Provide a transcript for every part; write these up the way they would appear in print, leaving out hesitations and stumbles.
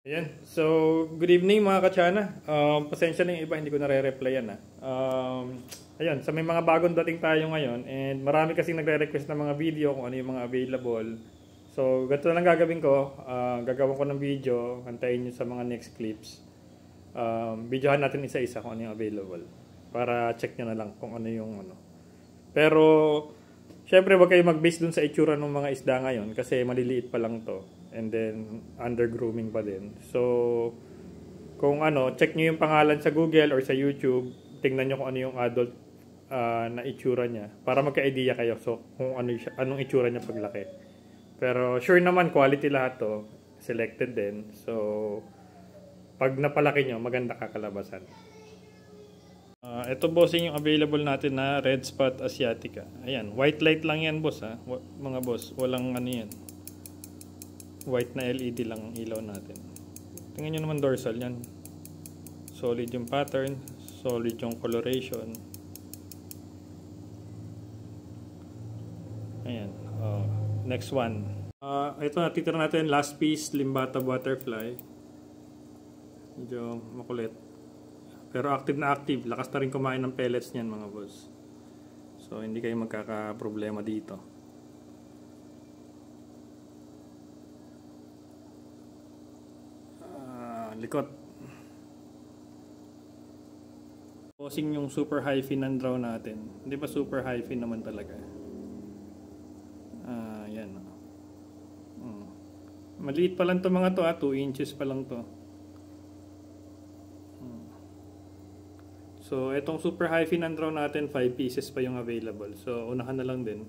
Ayan. So, good evening mga kachana. Pasensya na yung iba, hindi ko nare-replyan na. Ayan, sa may mga bagong dating tayo ngayon and marami kasing nagre-request ng mga video kung ano yung mga available. So, ganito na lang gagawin ko. Gagawin ko ng video, antayin nyo sa mga next clips. Videohan natin isa-isa kung ano yung available. Para check nyo na lang kung ano yung ano. Pero, syempre wag kayo mag-base dun sa itsura ng mga isda ngayon kasi maliliit pa lang to. And then, under grooming pa din. So, kung ano, check nyo yung pangalan sa Google or sa YouTube. Tingnan nyo kung ano yung adult na itsura niya. Para magka-idea kayo so, kung ano, anong itsura niya paglaki. Pero, sure naman, quality lahat to. Selected din. So, pag napalaki nyo, maganda kakalabasan. Ito bossing yung available natin na red spot asiatica. Ayan, white light lang yan boss ha. Mga boss, walang ano yan. White na LED lang ang ilaw natin. Tingnan nyo naman dorsal yan. Solid yung pattern, solid yung coloration. Ayan. Next one. Ito natitira natin last piece, limbata butterfly. Medyo makulit. Pero active na active. Lakas na rin kumain ng pellets niyan mga boss. So hindi kayo magkaka-problema dito. Likot. Posing yung super high fin ng draw natin. Hindi pa super high fin naman talaga. Yan. Maliit pa lang to mga to 2 inches pa lang to. So, itong super high fin ng draw natin, 5 pieces pa yung available. So, unahan na lang din.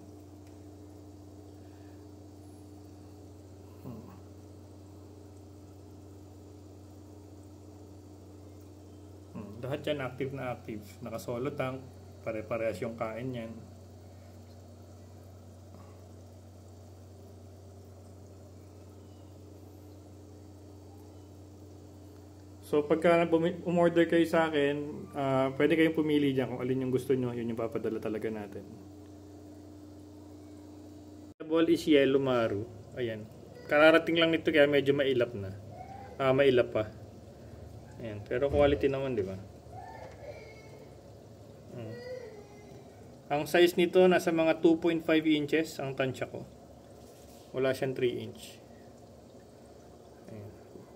Lahat yan active na active. Nakasolo tank. Pare-parehas yung kain yan. So pagka umorder kayo sa akin, pwede kayong pumili dyan kung alin yung gusto nyo. Yun yung papadala talaga natin. The ball is yellow maru. Ayan. Kararating lang nito kaya medyo mailap na. Mailap pa. Ayan. Pero quality naman, di ba? Ang size nito nasa mga 2.5 inches ang tansya ko. Wala siyang 3 inch. Ayan.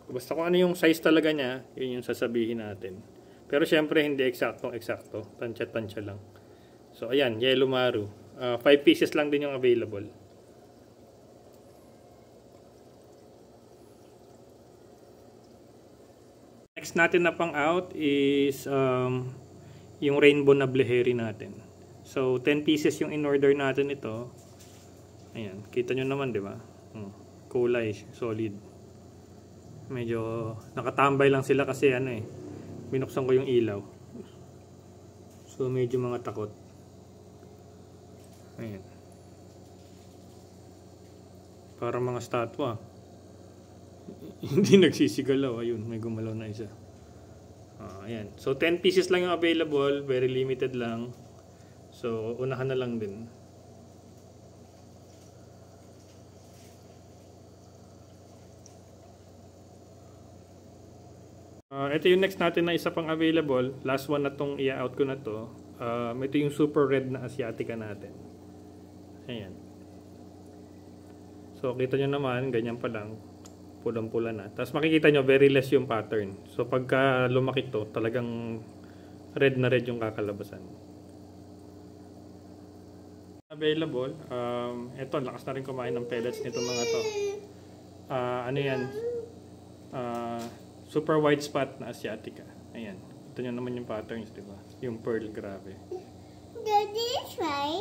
Basta kung ano yung size talaga niya, yun yung sasabihin natin. Pero syempre hindi eksaktong eksakto. Tansya-tansya lang. So ayan, yellow maru. 5 pieces lang din yung available. Next natin na pang out is yung rainbow na bleheri natin. So, 10 pieces yung in-order natin ito. Ayan, kita nyo naman, di ba? Kulay, solid. Medyo nakatambay lang sila kasi ano binuksan ko yung ilaw. So, medyo mga takot. Ayan. Parang mga statwa. Hindi nagsisigalaw. Ayun, may gumalaw na isa. Ayan. So, 10 pieces lang yung available. Very limited lang. So, unahan na lang din. Ito yung next natin na isa pang available. Last one na tong i-out ko na to. Ito yung super red na asiatica natin. Ayan. So, kita nyo naman, ganyan pa lang. Pulang-pula na. Tapos makikita nyo, very less yung pattern. So, pagka lumaki to, talagang red na red yung kakalabasan. Available. Ito, lakas na rin kumain ng pellets nito mga to. Ano yan? Super white spot na asiatica. Ayan. Ito nyo naman yung patterns, diba? Yung pearl, grabe. Daddy, try.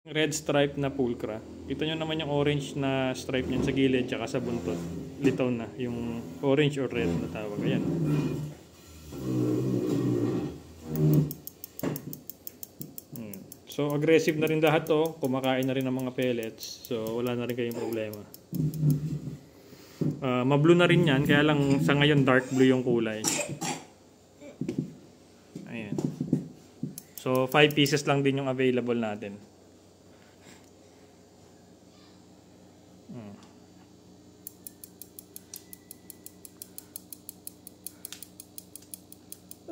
Red stripe na pulcra. Ito nyo naman yung orange na stripe niyan sa gilid tsaka sa buntot. Litaw na. Yung orange or red na tawag. Ayan. So aggressive na rin lahat to. Kumakain na rin ng mga pellets. So wala na rin kayong problema. Ma-blue na rin yan. Kaya lang sa ngayon dark blue yung kulay. Ayan. So 5 pieces lang din yung available natin.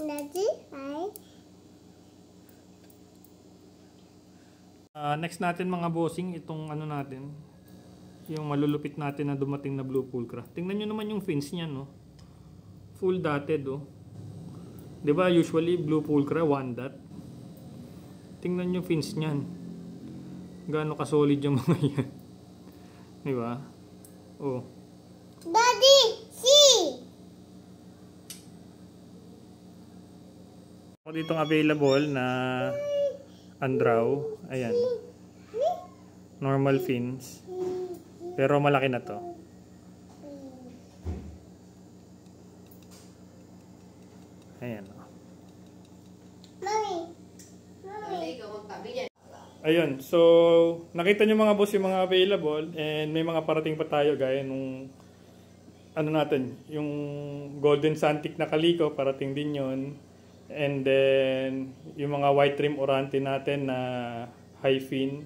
Daddy, right? Next natin mga bossing, itong ano natin, yung malulupit natin na dumating na blue pulcra. Tingnan nyo naman yung fins niya, no? Full dotted, oh. 'Di ba usually blue pulcra one dot. Tingnan nyo fins niyan. Gaano ka-solid yung mga yan. 'Di ba? Oh. Daddy, see! Ako ditong available na Andraw. Ayan. Normal fins. Pero malaki na to. Ayan. Mommy. Ayun. So, nakita nyo mga boss yung mga available. And may mga parating pa tayo gaya nung ano natin. Yung golden santic na kaliko. Parating din yun. And then, yung mga white trim orante natin na high fin.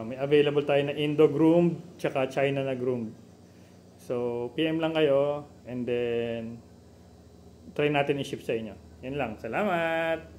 May available tayo na Indo-groomed tsaka China na groomed. So, PM lang kayo and then try natin i-ship sa inyo. Yan lang. Salamat!